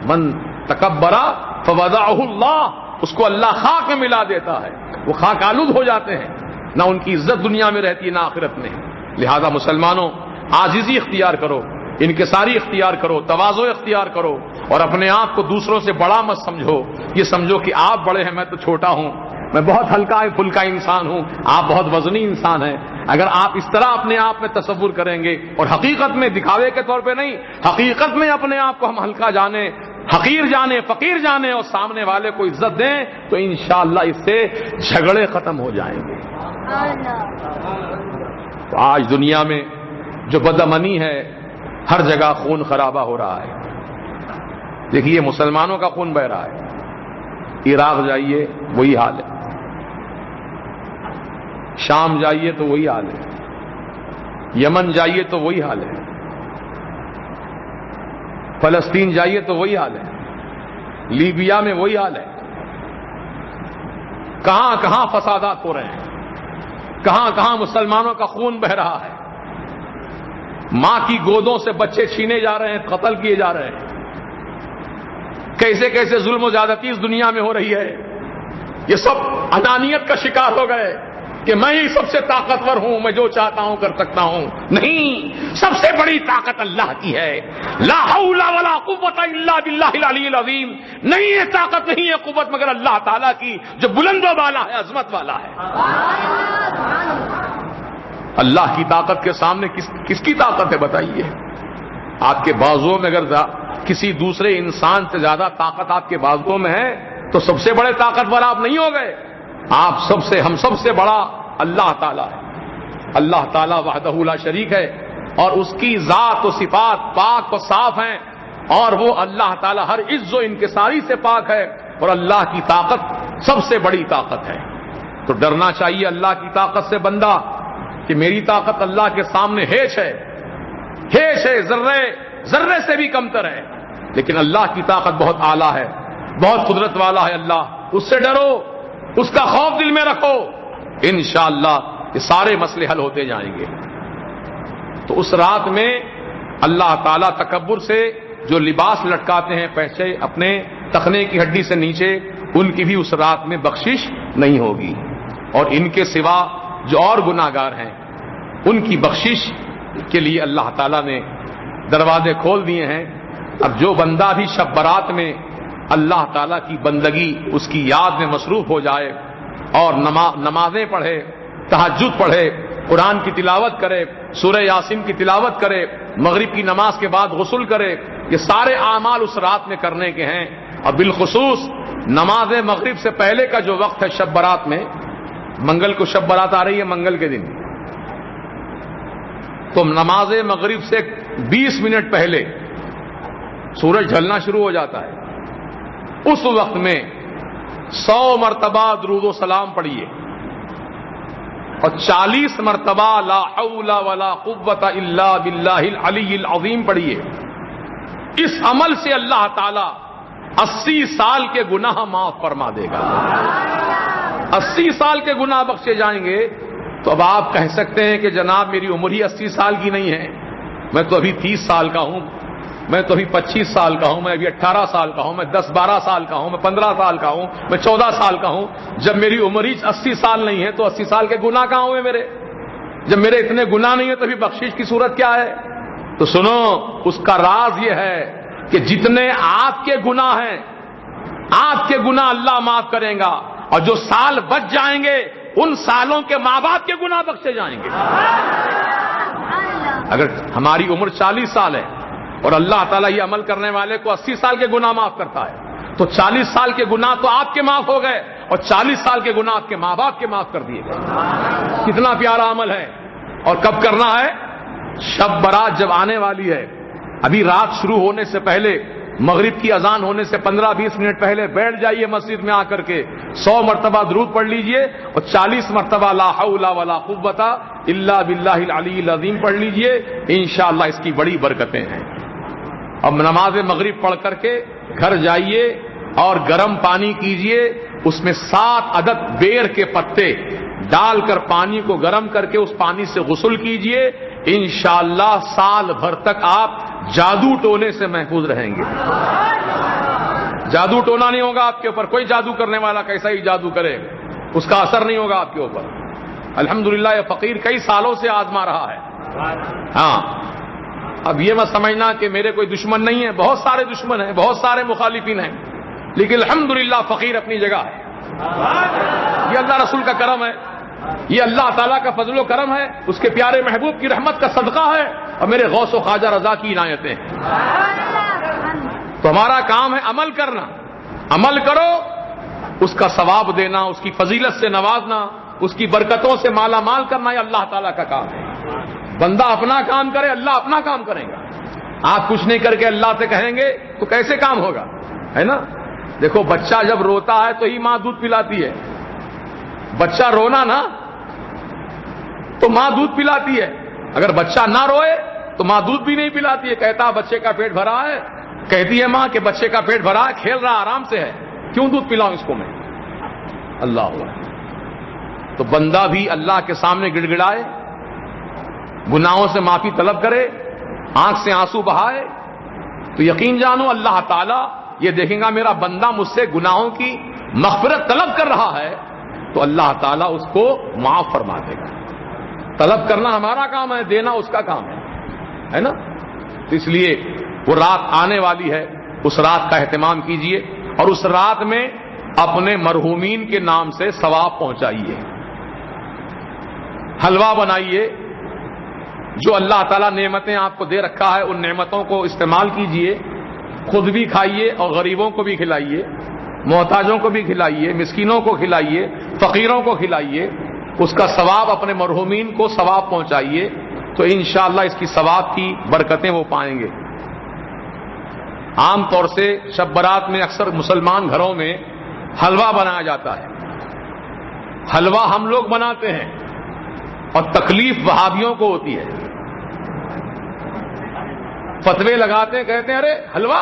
من تکبر فوضعہ اللہ، اس کو اللہ خاک میں ملا دیتا ہے. وہ خاک آلود ہو جاتے ہیں، نہ ان کی عزت دنیا میں رہتی ہے نہ آخرت میں. لہذا مسلمانوں، عاجزی اختیار کرو، انکساری اختیار کرو، تواضع اختیار کرو، اور اپنے آپ کو دوسروں سے بڑا مت سمجھو. یہ سمجھو کہ آپ بڑے ہیں، میں تو چھوٹا ہوں، میں بہت ہلکا پھلکا انسان ہوں، آپ بہت وزنی انسان ہیں. اگر آپ اس طرح اپنے آپ میں تصور کریں گے، اور حقیقت میں دکھاوے کے طور پہ نہیں، حقیقت میں اپنے آپ کو ہم ہلکا جانیں، حقیر جانیں، فقیر جانیں، اور سامنے والے کو عزت دیں، تو انشاءاللہ اس سے جھگڑے ختم ہو جائیں گے. تو آج دنیا میں جو بدامنی ہے، ہر جگہ خون خرابہ ہو رہا ہے. دیکھیے مسلمانوں کا خون بہ رہا ہے. عراق جائیے وہی حال ہے، شام جائیے تو وہی حال ہے، یمن جائیے تو وہی حال ہے، فلسطین جائیے تو وہی حال ہے، لیبیا میں وہی حال ہے. کہاں کہاں فسادات ہو رہے ہیں، کہاں کہاں مسلمانوں کا خون بہ رہا ہے. ماں کی گودوں سے بچے چھینے جا رہے ہیں، قتل کیے جا رہے ہیں. کیسے کیسے ظلم و زیادتی اس دنیا میں ہو رہی ہے. یہ سب انانیت کا شکار ہو گئے کہ میں ہی سب سے طاقتور ہوں، میں جو چاہتا ہوں کر سکتا ہوں. نہیں، سب سے بڑی طاقت اللہ کی ہے. لا حول ولا قوت الا باللہ العلی العظیم. نہیں، یہ طاقت نہیں ہے، قوت مگر اللہ تعالیٰ کی جو بلند و بالا ہے، عظمت والا ہے. اللہ کی طاقت کے سامنے کس کی طاقت ہے بتائیے؟ آپ کے بازوؤں میں اگر کسی دوسرے انسان سے زیادہ طاقت آپ کے بازوؤں میں ہے تو سب سے بڑے طاقتور آپ نہیں ہو گئے. ہم سب سے بڑا اللہ تعالیٰ ہے. اللہ تعالیٰ وحدہ لا شریک ہے، اور اس کی ذات و صفات پاک و صاف ہیں، اور وہ اللہ تعالیٰ ہر عز و انکساری سے پاک ہے، اور اللہ کی طاقت سب سے بڑی طاقت ہے. تو ڈرنا چاہیے اللہ کی طاقت سے بندہ کہ میری طاقت اللہ کے سامنے ہیچ ہے، ذرے سے بھی کمتر ہے. لیکن اللہ کی طاقت بہت اعلیٰ ہے، بہت قدرت والا ہے اللہ. اس سے ڈرو، اس کا خوف دل میں رکھو، انشاءاللہ یہ سارے مسئلے حل ہوتے جائیں گے. تو اس رات میں اللہ تعالیٰ تکبر سے جو لباس لٹکاتے ہیں پیسے اپنے تخنے کی ہڈی سے نیچے، ان کی بھی اس رات میں بخشش نہیں ہوگی. اور ان کے سوا جو اور گناہگار ہیں ان کی بخشش کے لیے اللہ تعالیٰ نے دروازے کھول دیے ہیں. اب جو بندہ بھی شب برات میں اللہ تعالیٰ کی بندگی اس کی یاد میں مصروف ہو جائے اور نمازیں پڑھے، تہجد پڑھے، قرآن کی تلاوت کرے، سورہ یاسین کی تلاوت کرے، مغرب کی نماز کے بعد غسل کرے، یہ سارے اعمال اس رات میں کرنے کے ہیں. اور بالخصوص نماز مغرب سے پہلے کا جو وقت ہے شب برات میں، منگل کو شب برات آ رہی ہے، منگل کے دن، تو نماز مغرب سے 20 منٹ پہلے سورج ڈھلنا شروع ہو جاتا ہے. اس وقت میں 100 مرتبہ درود و سلام پڑھیے اور 40 مرتبہ لا حول ولا قوت الا باللہ العلی العظیم پڑھیے. اس عمل سے اللہ تعالی 80 سال کے گناہ معاف فرما دے گا. 80 سال کے گناہ بخشے جائیں گے. تو اب آپ کہہ سکتے ہیں کہ جناب میری عمر ہی 80 سال کی نہیں ہے، میں تو ابھی 30 سال کا ہوں، میں تو ابھی 25 سال کا ہوں، میں ابھی 18 سال کا ہوں، میں 10-12 سال کا ہوں، میں 15 سال کا ہوں، میں 14 سال کا ہوں. جب میری عمر ہی 80 سال نہیں ہے تو 80 سال کے گناہ کہاں ہوئے میرے؟ جب میرے اتنے گناہ نہیں ہیں تو ابھی بخشش کی صورت کیا ہے؟ تو سنو، اس کا راز یہ ہے کہ جتنے آپ کے گناہ ہیں، آپ کے گناہ اللہ معاف کرے گا، اور جو سال بچ جائیں گے ان سالوں کے ماں باپ کے گناہ بخشے جائیں گے. اگر ہماری عمر 40 سال ہے اور اللہ تعالیٰ یہ عمل کرنے والے کو 80 سال کے گناہ معاف کرتا ہے، تو 40 سال کے گناہ تو آپ کے معاف ہو گئے اور 40 سال کے گناہ آپ کے ماں باپ کے معاف کر دیے گئے. کتنا پیارا عمل ہے. اور کب کرنا ہے؟ شب برات جب آنے والی ہے، ابھی رات شروع ہونے سے پہلے، مغرب کی اذان ہونے سے 15-20 منٹ پہلے بیٹھ جائیے مسجد میں آ کر کے، 100 مرتبہ درود پڑھ لیجئے اور 40 مرتبہ لا حول ولا قوت الا باللہ العلی العظیم پڑھ لیجئے. انشاءاللہ اس کی بڑی برکتیں ہیں. اب نماز مغرب پڑھ کر کے گھر جائیے اور گرم پانی کیجئے، اس میں 7 عدد بیر کے پتے ڈال کر پانی کو گرم کر کے اس پانی سے غسل کیجئے. انشاءاللہ سال بھر تک آپ جادو ٹونے سے محفوظ رہیں گے. جادو ٹونا نہیں ہوگا آپ کے اوپر. کوئی جادو کرنے والا کیسا ہی جادو کرے، اس کا اثر نہیں ہوگا آپ کے اوپر. الحمدللہ یہ فقیر کئی سالوں سے آزما رہا ہے. ہاں، اب یہ مت سمجھنا کہ میرے کوئی دشمن نہیں ہے، بہت سارے دشمن ہیں، بہت سارے مخالفین ہیں، لیکن الحمدللہ فقیر اپنی جگہ ہے. یہ اللہ رسول کا کرم ہے، یہ اللہ تعالیٰ کا فضل و کرم ہے، اس کے پیارے محبوب کی رحمت کا صدقہ ہے، اور میرے غوث و خواجہ رضا کی عنایتیں ہیں. تو ہمارا کام ہے عمل کرنا. عمل کرو، اس کا ثواب دینا، اس کی فضیلت سے نوازنا، اس کی برکتوں سے مالا مال کرنا، یہ اللہ تعالیٰ کا کام ہے. بندہ اپنا کام کرے، اللہ اپنا کام کرے گا. آپ کچھ نہیں کر کے اللہ سے کہیں گے تو کیسے کام ہوگا، ہے نا؟ دیکھو، بچہ جب روتا ہے تو ہی ماں دودھ پلاتی ہے. بچہ رونا نا تو ماں دودھ پلاتی ہے. اگر بچہ نہ روئے تو ماں دودھ بھی نہیں پلاتی ہے. کہتا بچے کا پیٹ بھرا ہے، کہتی ہے ماں کہ بچے کا پیٹ بھرا ہے، کھیل رہا آرام سے ہے، کیوں دودھ پلاؤں اس کو میں؟ اللہ ہوا. تو بندہ بھی اللہ کے سامنے گڑ گڑائے، گناہوں سے معافی طلب کرے، آنکھ سے آنسو بہائے، تو یقین جانو اللہ تعالیٰ یہ دیکھیں گا میرا بندہ مجھ سے گناہوں کی مغفرت طلب کر رہا ہے، تو اللہ تعالیٰ اس کو معاف فرما دے گا. طلب کرنا ہمارا کام ہے، دینا اس کا کام ہے نا؟ تو اس لیے وہ رات آنے والی ہے، اس رات کا اہتمام کیجئے اور اس رات میں اپنے مرحومین کے نام سے ثواب پہنچائیے. حلوہ بنائیے، جو اللہ تعالیٰ نعمتیں آپ کو دے رکھا ہے ان نعمتوں کو استعمال کیجئے، خود بھی کھائیے اور غریبوں کو بھی کھلائیے، محتاجوں کو بھی کھلائیے، مسکینوں کو کھلائیے، فقیروں کو کھلائیے. اس کا ثواب اپنے مرحومین کو ثواب پہنچائیے، تو انشاءاللہ اس کی ثواب کی برکتیں وہ پائیں گے. عام طور سے شب برات میں اکثر مسلمان گھروں میں حلوہ بنایا جاتا ہے. حلوہ ہم لوگ بناتے ہیں اور تکلیف وہابیوں کو ہوتی ہے. فتوے لگاتے ہیں، کہتے ہیں ارے حلوہ،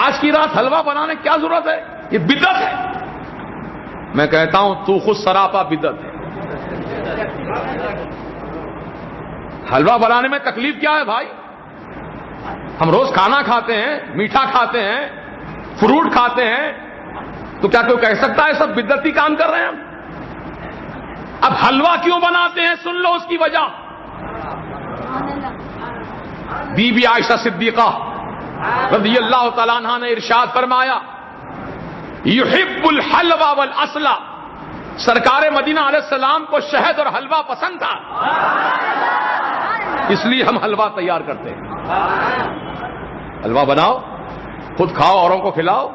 آج کی رات حلوہ بنانے کیا ضرورت ہے، یہ بدعت ہے. میں کہتا ہوں تو خود سراپا بدعت ہے. حلوہ بنانے میں تکلیف کیا ہے بھائی؟ ہم روز کھانا کھاتے ہیں، میٹھا کھاتے ہیں، فروٹ کھاتے ہیں، تو کیا کوئی کہہ سکتا ہے سب بدعتی کام کر رہے ہیں ہم؟ اب حلوہ کیوں بناتے ہیں سن لو اس کی وجہ. بی بی عائشہ صدیقہ رضی اللہ تعالیٰ عنہ نے ارشاد فرمایا یحب الحلوہ والعسل، سرکار مدینہ علیہ السلام کو شہد اور حلوہ پسند تھا، اس لیے ہم حلوہ تیار کرتے ہیں۔ حلوہ بناؤ، خود کھاؤ، اوروں کو کھلاؤ،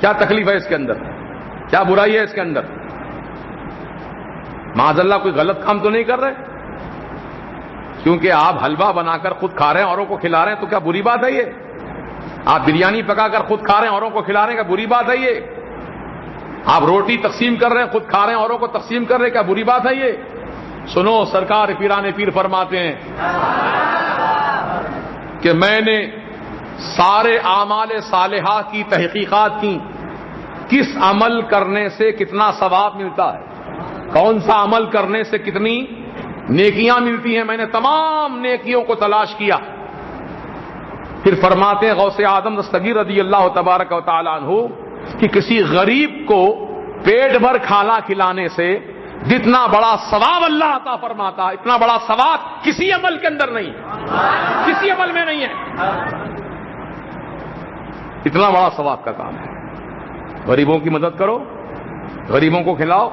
کیا تکلیف ہے اس کے اندر؟ کیا برائی ہے اس کے اندر؟ معاذ اللہ کوئی غلط کام تو نہیں کر رہے؟ کیونکہ آپ حلوہ بنا کر خود کھا رہے ہیں، اوروں کو کھلا رہے ہیں، تو کیا بری بات ہے یہ؟ آپ بریانی پکا کر خود کھا رہے ہیں، اوروں کو کھلا رہے ہیں، کیا بری بات ہے یہ؟ آپ روٹی تقسیم کر رہے ہیں، خود کھا رہے ہیں، اوروں کو تقسیم کر رہے ہیں، کیا بری بات ہے یہ؟ سنو، سرکار پیران پیر فرماتے ہیں کہ میں نے سارے اعمال صالحہ کی تحقیقات کی، کس عمل کرنے سے کتنا ثواب ملتا ہے، کون سا عمل کرنے سے کتنی نیکیاں ملتی ہیں، میں نے تمام نیکیوں کو تلاش کیا۔ پھر فرماتے ہیں غوث اعظم دستگیر رضی اللہ تبارک و تعالی عنہ کہ کسی غریب کو پیٹ بھر کھانا کھلانے سے جتنا بڑا ثواب اللہ عطا فرماتا ہے، اتنا بڑا ثواب کسی عمل کے اندر نہیں ہے، کسی عمل میں نہیں ہے، اتنا بڑا ثواب کا کام ہے۔ غریبوں کی مدد کرو، غریبوں کو کھلاؤ،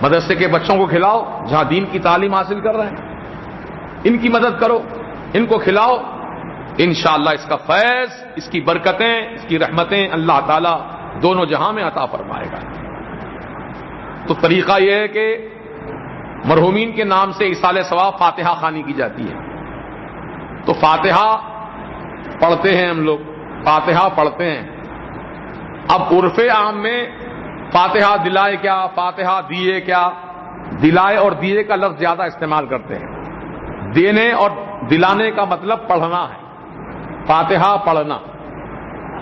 مدرسے کے بچوں کو کھلاؤ جہاں دین کی تعلیم حاصل کر رہے ہیں، ان کی مدد کرو، ان کو کھلاؤ، انشاءاللہ اس کا فیض، اس کی برکتیں، اس کی رحمتیں اللہ تعالیٰ دونوں جہاں میں عطا فرمائے گا۔ تو طریقہ یہ ہے کہ مرحومین کے نام سے ایصال ثواب فاتحہ خوانی کی جاتی ہے۔ تو فاتحہ پڑھتے ہیں ہم لوگ، فاتحہ پڑھتے ہیں۔ اب عرف عام میں فاتحہ دلائے کیا، فاتحہ دیے کیا، دلائے اور دیے کا لفظ زیادہ استعمال کرتے ہیں۔ دینے اور دلانے کا مطلب پڑھنا ہے، فاتحہ پڑھنا۔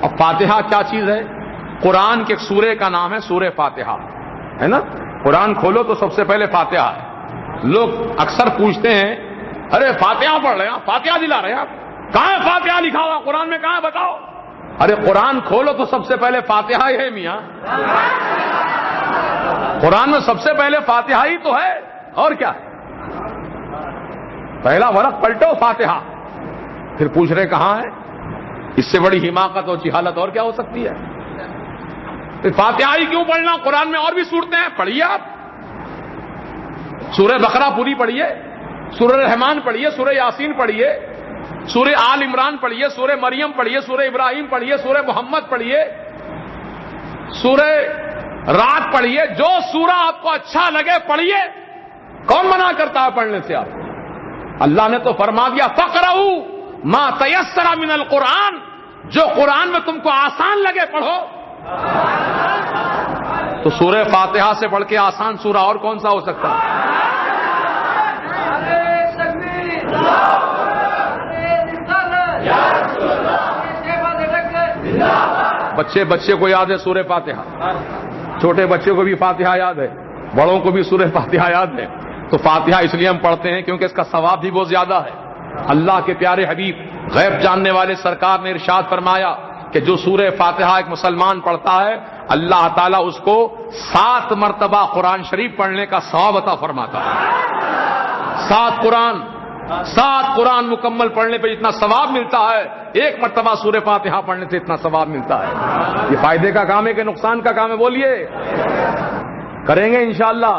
اب فاتحہ کیا چیز ہے؟ قرآن کے ایک سورے کا نام ہے سورہ فاتحہ، ہے نا؟ قرآن کھولو تو سب سے پہلے فاتحہ ہے۔ لوگ اکثر پوچھتے ہیں ارے فاتحہ پڑھ رہے ہیں آپ، فاتحہ دلا رہے ہیں آپ، کہاں ہے فاتحہ لکھا ہوا قرآن میں، کہاں ہے بتاؤ؟ ارے قرآن کھولو تو سب سے پہلے فاتحہ ہی ہے میاں، قرآن میں سب سے پہلے فاتحہ ہی تو ہے، اور کیا ہے؟ پہلا ورق پلٹو فاتحہ، پھر پوچھ رہے کہاں ہے؟ اس سے بڑی حماقت اور جہالت اور کیا ہو سکتی ہے؟ پھر فاتحہ ہی کیوں پڑھنا؟ قرآن میں اور بھی سورتیں ہیں، پڑھیے آپ، سورہ بقرہ پوری پڑھیے، سورہ رحمان پڑھیے، سورہ یاسین پڑھیے، سورہ آل عمران پڑھیے، سورہ مریم پڑھیے، سورہ ابراہیم پڑھیے، سورہ محمد پڑھیے، سورہ رات پڑھیے، جو سورہ آپ کو اچھا لگے پڑھیے، کون منع کرتا ہے پڑھنے سے؟ آپ اللہ نے تو فرما دیا فقرؤوا ما تیسر من القرآن، جو قرآن میں تم کو آسان لگے پڑھو۔ تو سورہ فاتحہ سے پڑھ کے آسان سورہ اور کون سا ہو سکتا ہے؟ بچے کو یاد ہے سورہ فاتحہ، چھوٹے بچے کو بھی فاتحہ یاد ہے، بڑوں کو بھی سورہ فاتحہ یاد ہے۔ تو فاتحہ اس لیے ہم پڑھتے ہیں کیونکہ اس کا ثواب بھی بہت زیادہ ہے۔ اللہ کے پیارے حبیب غیب جاننے والے سرکار نے ارشاد فرمایا کہ جو سورہ فاتحہ ایک مسلمان پڑھتا ہے اللہ تعالیٰ اس کو 7 مرتبہ قرآن شریف پڑھنے کا ثواب عطا فرماتا ہے۔ 7 قرآن مکمل پڑھنے پہ جتنا ثواب ملتا ہے، 1 مرتبہ سورہ فاتحہ پڑھنے سے اتنا ثواب ملتا ہے۔ یہ فائدے کا کام ہے کہ نقصان کا کام ہے؟ بولیے، کریں گے انشاءاللہ؟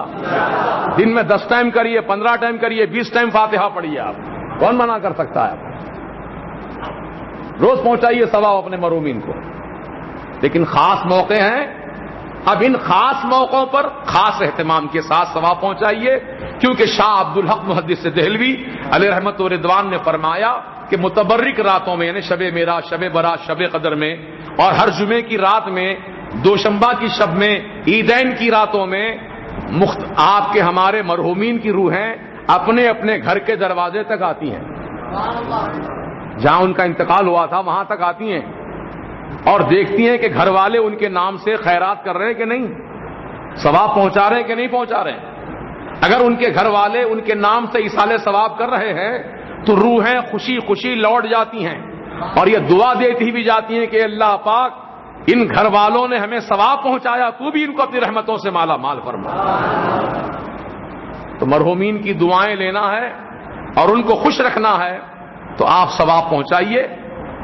دن میں 10 ٹائم کریے، 15 ٹائم کریے، 20 ٹائم فاتحہ پڑھیے، آپ کون منع کر سکتا ہے؟ روز پہنچائیے ثواب اپنے مرحومین کو۔ لیکن خاص موقع ہیں، اب ان خاص موقعوں پر خاص اہتمام کے ساتھ ثواب پہنچائیے، کیونکہ شاہ عبدالحق محدث دہلوی علیہ رحمت و رضوان نے فرمایا کہ متبرک راتوں میں، یعنی شب معراج، شب برات، شب قدر میں، اور ہر جمعے کی رات میں، دوشنبہ کی شب میں، عیدین کی راتوں میں آپ کے ہمارے مرحومین کی روحیں اپنے اپنے گھر کے دروازے تک آتی ہیں، جہاں ان کا انتقال ہوا تھا وہاں تک آتی ہیں، اور دیکھتی ہیں کہ گھر والے ان کے نام سے خیرات کر رہے ہیں کہ نہیں، ثواب پہنچا رہے ہیں کہ نہیں پہنچا رہے ہیں۔ اگر ان کے گھر والے ان کے نام سے ایصال ثواب کر رہے ہیں تو روحیں خوشی خوشی لوٹ جاتی ہیں، اور یہ دعا دیتی بھی جاتی ہیں کہ اللہ پاک ان گھر والوں نے ہمیں ثواب پہنچایا، تو بھی ان کو اپنی رحمتوں سے مالا مال فرما۔ تو مرحومین کی دعائیں لینا ہے اور ان کو خوش رکھنا ہے، تو آپ ثواب پہنچائیے،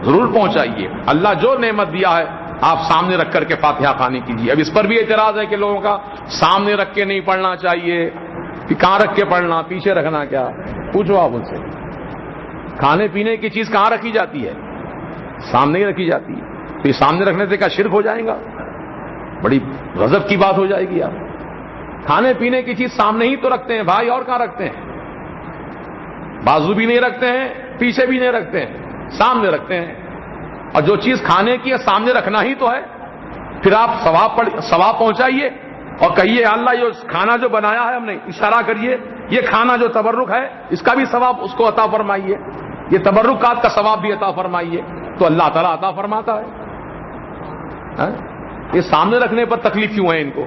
ضرور پہنچائیے. اللہ جو نعمت دیا ہے آپ سامنے رکھ کر کے فاتحہ خوانی کیجیے. اب اس پر بھی اعتراض ہے کہ لوگوں کا سامنے رکھ کے نہیں پڑھنا چاہیے. کہ کہاں رکھ کے پڑھنا, پیچھے رکھنا, کیا پوچھو آپ ان سے. کھانے پینے کی چیز کہاں رکھی جاتی ہے؟ سامنے ہی رکھی جاتی ہے. تو یہ سامنے رکھنے سے کیا شرک ہو جائے گا؟ بڑی غضب کی بات ہو جائے گی یار. کھانے پینے کی چیز سامنے ہی تو رکھتے ہیں بھائی, اور کہاں رکھتے ہیں؟ بازو بھی نہیں رکھتے ہیں, پیچھے بھی نہیں رکھتے ہیں, سامنے رکھتے ہیں. اور جو چیز کھانے کی ہے سامنے رکھنا ہی تو ہے. پھر آپ ثواب پہنچائیے اور کہیے اللہ یہ کھانا جو بنایا ہے ہم نے, اشارہ کریے یہ کھانا جو تبرک ہے اس کا بھی ثواب اس کو عطا فرمائیے, یہ تبرکات کا ثواب بھی عطا فرمائیے. تو اللہ تعالیٰ عطا فرماتا ہے. یہ سامنے رکھنے پر تکلیف کیوں ہے ان کو؟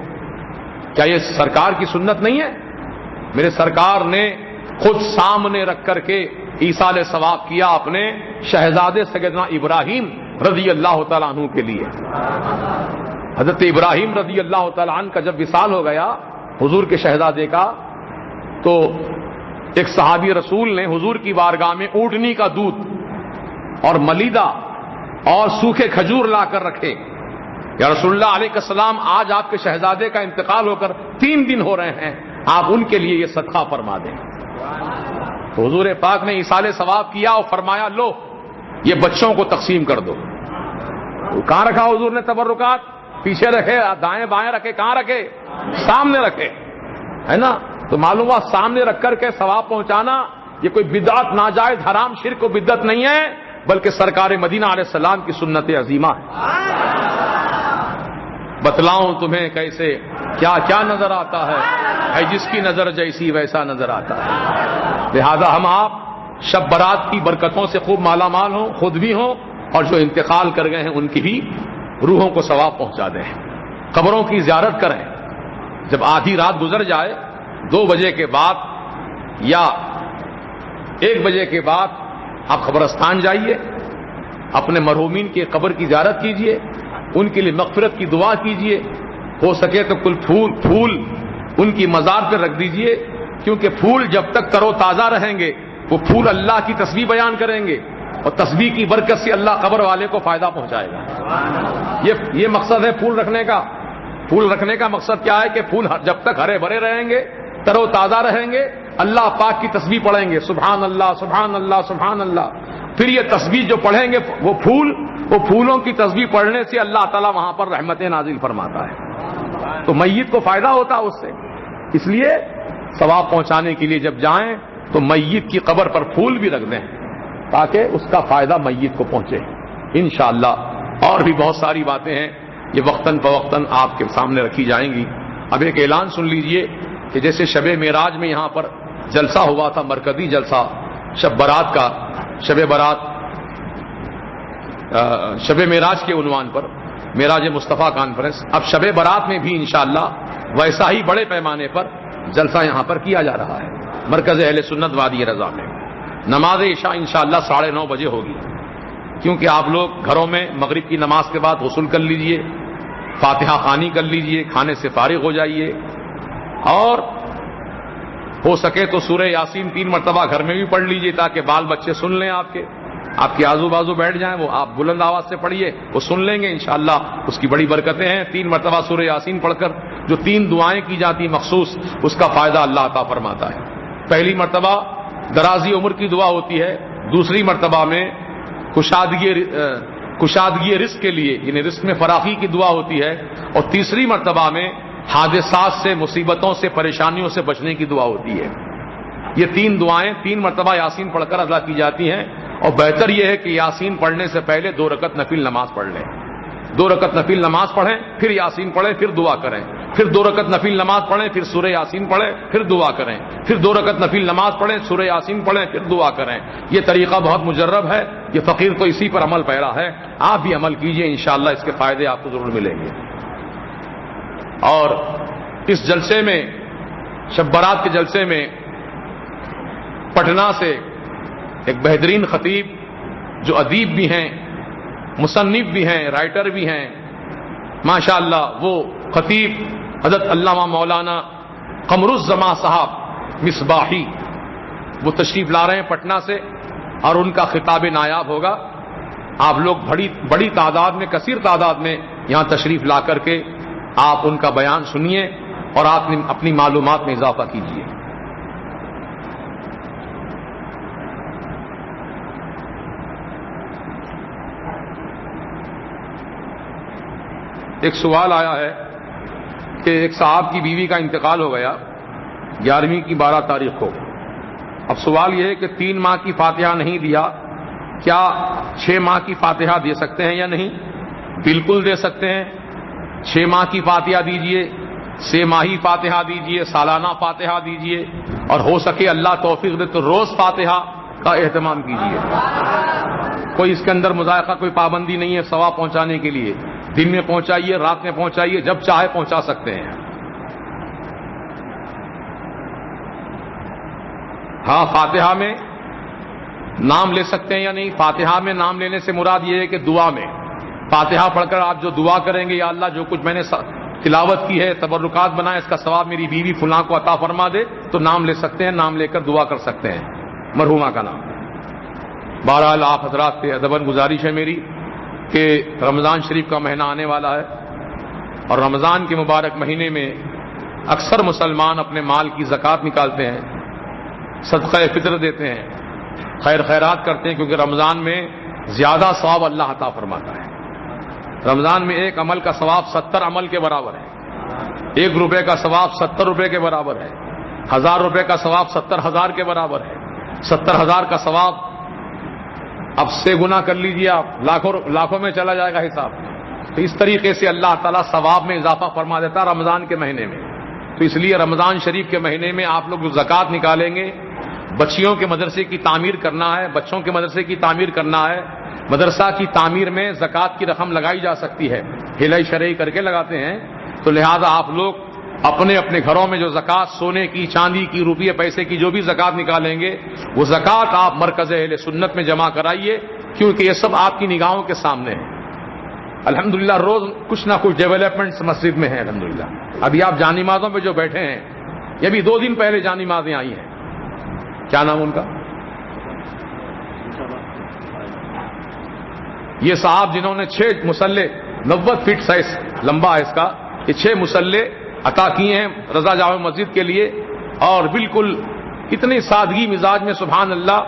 کیا یہ سرکار کی سنت نہیں ہے؟ میرے سرکار نے خود سامنے رکھ کر کے ایصال ثواب کیا اپنے شہزادے سیدنا ابراہیم رضی اللہ تعالیٰ عنہ کے لیے. حضرت ابراہیم رضی اللہ تعالیٰ عنہ کا جب وصال ہو گیا حضور کے شہزادے کا, تو ایک صحابی رسول نے حضور کی بارگاہ میں اونٹنی کا دودھ اور ملیدہ اور سوکھے کھجور لا کر رکھے. یا رسول اللہ علیہ السلام آج آپ کے شہزادے کا انتقال ہو کر 3 دن ہو رہے ہیں, آپ ان کے لیے یہ صدقہ فرما دیں. تو حضور پاک نے ایصال ثواب کیا اور فرمایا لو یہ بچوں کو تقسیم کر دو. کہاں رکھا حضور نے تبرکات؟ پیچھے رکھے, دائیں بائیں رکھے, کہاں رکھے؟ سامنے رکھے, ہے نا. تو معلوم ہوا سامنے رکھ کر کے ثواب پہنچانا یہ کوئی بدعت, ناجائز, حرام, شرک و بدعت نہیں ہے, بلکہ سرکار مدینہ علیہ السلام کی سنت عظیمہ ہے. بتلاؤں تمہیں کیسے کیا کیا نظر آتا ہے جس کی نظر جیسی ویسا نظر آتا ہے. لہذا ہم آپ شب برات کی برکتوں سے خوب مالا مال ہوں, خود بھی ہوں, اور جو انتقال کر گئے ہیں ان کی بھی روحوں کو ثواب پہنچا دیں. قبروں کی زیارت کریں. جب آدھی رات گزر جائے 2 بجے کے بعد یا 1 بجے کے بعد آپ قبرستان جائیے, اپنے مرحومین کی قبر کی زیارت کیجیے, ان کے لیے مغفرت کی دعا کیجیے. ہو سکے تو کل پھول ان کی مزار پہ رکھ دیجیے, کیونکہ پھول جب تک تر و تازہ رہیں گے وہ پھول اللہ کی تسبیح بیان کریں گے, اور تسبیح کی برکت سے اللہ قبر والے کو فائدہ پہنچائے گا. یہ مقصد ہے پھول رکھنے کا. پھول رکھنے کا مقصد کیا ہے کہ پھول جب تک ہرے بھرے رہیں گے, تر و تازہ رہیں گے, اللہ پاک کی تسبیح پڑھیں گے, سبحان اللہ سبحان اللہ سبحان اللہ. پھر یہ تسبیح جو پڑھیں گے وہ پھولوں کی تسبیح پڑھنے سے اللہ تعالیٰ وہاں پر رحمتیں نازل فرماتا ہے. تو میت کو فائدہ ہوتا ہے اس سے. اس لیے ثواب پہنچانے کے لیے جب جائیں تو میت کی قبر پر پھول بھی رکھ دیں تاکہ اس کا فائدہ میت کو پہنچے انشاءاللہ. اور بھی بہت ساری باتیں ہیں, یہ وقتاً فوقتاً آپ کے سامنے رکھی جائیں گی. اب ایک اعلان سن لیجئے کہ جیسے شب معراج میں یہاں پر جلسہ ہوا تھا, مرکزی جلسہ شب برات کا, شب معراج کے عنوان پر معراج مصطفیٰ کانفرنس. اب شب برات میں بھی انشاءاللہ ویسا ہی بڑے پیمانے پر جلسہ یہاں پر کیا جا رہا ہے مرکز اہل سنت وادی رضا میں. نماز عشاء انشاءاللہ 9:30 بجے ہوگی, کیونکہ آپ لوگ گھروں میں مغرب کی نماز کے بعد غسل کر لیجئے, فاتحہ خوانی کر لیجئے, کھانے سے فارغ ہو جائیے, اور ہو سکے تو سورہ یاسین 3 مرتبہ گھر میں بھی پڑھ لیجئے تاکہ بال بچے سن لیں, آپ کے آزو بازو بیٹھ جائیں, وہ آپ بلند آواز سے پڑھیے, وہ سن لیں گے انشاءاللہ. اس کی بڑی برکتیں ہیں. 3 مرتبہ سورہ یاسین پڑھ کر جو 3 دعائیں کی جاتی مخصوص, اس کا فائدہ اللہ عطا فرماتا ہے. پہلی مرتبہ درازی عمر کی دعا ہوتی ہے, دوسری مرتبہ میں کشادگی رزق کے لیے یعنی رزق میں فراخی کی دعا ہوتی ہے, اور تیسری مرتبہ میں حادثات سے, مصیبتوں سے, پریشانیوں سے بچنے کی دعا ہوتی ہے. یہ 3 دعائیں 3 مرتبہ یاسین پڑھ کر ادا کی جاتی ہیں, اور بہتر یہ ہے کہ یاسین پڑھنے سے پہلے 2 رکعت نفل نماز پڑھ لیں. 2 رکعت نفل نماز پڑھیں, پھر یاسین پڑھیں, پھر دعا کریں, پھر 2 رکعت نفل نماز پڑھیں, پھر سورہ یاسین پڑھیں, پھر دعا کریں, پھر 2 رکعت نفل نماز پڑھیں, سورہ یاسین پڑھیں, پھر دعا کریں. یہ طریقہ بہت مجرب ہے, یہ فقیر تو اسی پر عمل پیرا ہے. آپ بھی عمل کیجئے, انشاءاللہ اس کے فائدے آپ کو ضرور ملیں گے. اور اس جلسے میں, شب برات کے جلسے میں, پٹنہ سے ایک بہترین خطیب جو ادیب بھی ہیں, مصنف بھی ہیں, رائٹر بھی ہیں ماشاءاللہ, وہ خطیب حضرت علامہ مولانا قمر الزمان صاحب مصباحی, وہ تشریف لا رہے ہیں پٹنہ سے, اور ان کا خطاب نایاب ہوگا. آپ لوگ بڑی تعداد میں، کثیر تعداد میں یہاں تشریف لا کر کے آپ ان کا بیان سنیے اور آپ اپنی معلومات میں اضافہ کیجیے۔ ایک سوال آیا ہے کہ ایک صاحب کی بیوی کا انتقال ہو گیا 11ویں کی 12 تاریخ کو۔ اب سوال یہ ہے کہ 3 ماہ کی فاتحہ نہیں دیا، کیا 6 ماہ کی فاتحہ دے سکتے ہیں یا نہیں؟ بالکل دے سکتے ہیں۔ 6 ماہ کی فاتحہ دیجئے، 6 ماہی فاتحہ دیجئے، سالانہ فاتحہ دیجئے، اور ہو سکے اللہ توفیق دے تو روز فاتحہ کا اہتمام کیجئے۔ کوئی اس کے اندر مذائقہ، کوئی پابندی نہیں ہے ثواب پہنچانے کے لیے۔ دن میں پہنچائیے، رات میں پہنچائیے، جب چاہے پہنچا سکتے ہیں۔ ہاں، فاتحہ میں نام لے سکتے ہیں یا نہیں؟ فاتحہ میں نام لینے سے مراد یہ ہے کہ دعا میں فاتحہ پڑھ کر آپ جو دعا کریں گے، یا اللہ جو کچھ میں نے تلاوت کی ہے، تبرکات بنائے، اس کا ثواب میری بیوی فلاں کو عطا فرما دے، تو نام لے سکتے ہیں، نام لے کر دعا کر سکتے ہیں مرحومہ کا نام۔ بہرحال آپ حضرات سے ادباً گزارش ہے میری کہ رمضان شریف کا مہینہ آنے والا ہے، اور رمضان کے مبارک مہینے میں اکثر مسلمان اپنے مال کی زکوٰۃ نکالتے ہیں، صدقہ فطر دیتے ہیں، خیر خیرات کرتے ہیں، کیونکہ رمضان میں زیادہ ثواب اللہ عطا فرماتا ہے۔ رمضان میں ایک عمل کا ثواب 70 عمل کے برابر ہے، 1 روپے کا ثواب 70 روپے کے برابر ہے، 1000 روپے کا ثواب 70,000 کے برابر ہے، 70,000 کا ثواب اب سے گنا کر لیجئے آپ، لاکھوں میں چلا جائے گا حساب۔ تو اس طریقے سے اللہ تعالیٰ ثواب میں اضافہ فرما دیتا رمضان کے مہینے میں۔ تو اس لیے رمضان شریف کے مہینے میں آپ لوگ جو زکوٰۃ نکالیں گے، بچیوں کے مدرسے کی تعمیر کرنا ہے، بچوں کے مدرسے کی تعمیر کرنا ہے، مدرسہ کی تعمیر میں زکوٰۃ کی رقم لگائی جا سکتی ہے، ہلائی شرعی کر کے لگاتے ہیں، تو لہذا آپ لوگ اپنے اپنے گھروں میں جو زکوٰۃ سونے کی، چاندی کی، روپیے پیسے کی جو بھی زکوٰۃ نکالیں گے، وہ زکوٰۃ آپ مرکز اہل سنت میں جمع کرائیے، کیونکہ یہ سب آپ کی نگاہوں کے سامنے ہے۔ الحمدللہ روز کچھ نہ کچھ ڈیولپمنٹس مسجد میں ہیں الحمدللہ۔ ابھی آپ جان نمازوں پہ جو بیٹھے ہیں، یہ بھی 2 دن پہلے جان نمازیں آئی ہیں، کیا نام ان کا؟ یہ صاحب جنہوں نے 6 مصلے 90 فٹ سائز لمبا ہے اس کا، یہ 6 مصلے عطا کیے ہیں رضا جامع مسجد کے لیے، اور بالکل اتنی سادگی مزاج میں سبحان اللہ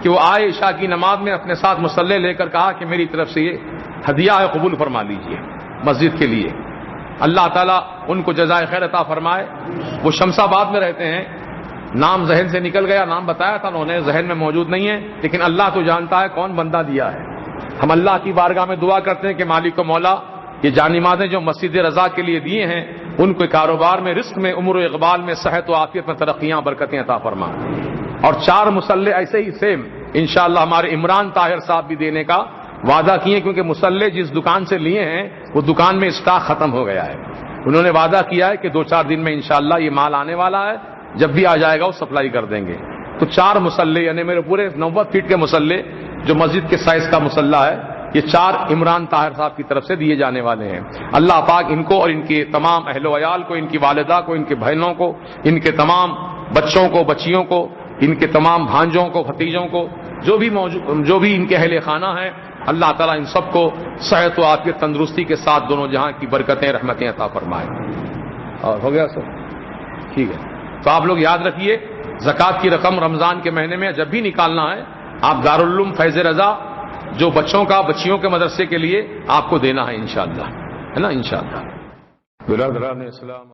کہ وہ آئے عشاء کی نماز میں اپنے ساتھ مصلے لے کر کہا کہ میری طرف سے یہ ہدیہ ہے، قبول فرما لیجئے مسجد کے لیے۔ اللہ تعالیٰ ان کو جزائے خیر عطا فرمائے۔ وہ شمس آباد میں رہتے ہیں، نام ذہن سے نکل گیا، نام بتایا تھا انہوں نے، ذہن میں موجود نہیں ہے، لیکن اللہ تو جانتا ہے کون بندہ دیا ہے۔ ہم اللہ کی بارگاہ میں دعا کرتے ہیں کہ مالک و مولا، یہ جان نمازیں جو مسجد رضا کے لیے دیے ہیں، ان کو کاروبار میں، رزق میں، عمر و اقبال میں، صحت و عافیت میں ترقیاں، برکتیں عطا فرما۔ اور 4 مصلے ایسے ہی سیم انشاءاللہ ہمارے عمران طاہر صاحب بھی دینے کا وعدہ کیے، کیونکہ مصلے جس دکان سے لیے ہیں وہ دکان میں اسٹاک ختم ہو گیا ہے۔ انہوں نے وعدہ کیا ہے کہ 2-4 دن میں انشاءاللہ یہ مال آنے والا ہے، جب بھی آ جائے گا وہ سپلائی کر دیں گے۔ تو 4 مصلے یعنی میرے پورے 90 فٹ کے مصلے جو مسجد کے سائز کا مصلہ ہے، یہ 4 عمران طاہر صاحب کی طرف سے دیے جانے والے ہیں۔ اللہ پاک ان کو اور ان کے تمام اہل و عیال کو، ان کی والدہ کو، ان کے بہنوں کو، ان کے تمام بچوں کو، بچیوں کو، ان کے تمام بھانجوں کو، بھتیجوں کو، جو بھی ان کے اہل خانہ ہیں، اللہ تعالیٰ ان سب کو صحت و عافیت، تندرستی کے ساتھ دونوں جہاں کی برکتیں، رحمتیں عطا فرمائے۔ اور ہو گیا سب ٹھیک ہے۔ تو آپ لوگ یاد رکھیے، زکوٰۃ کی رقم رمضان کے مہینے میں جب بھی نکالنا ہے، آپ دارالعلوم فیض رضا جو بچیوں کے مدرسے کے لیے آپ کو دینا ہے انشاءاللہ، ہے نا انشاءاللہ۔ برادران اسلام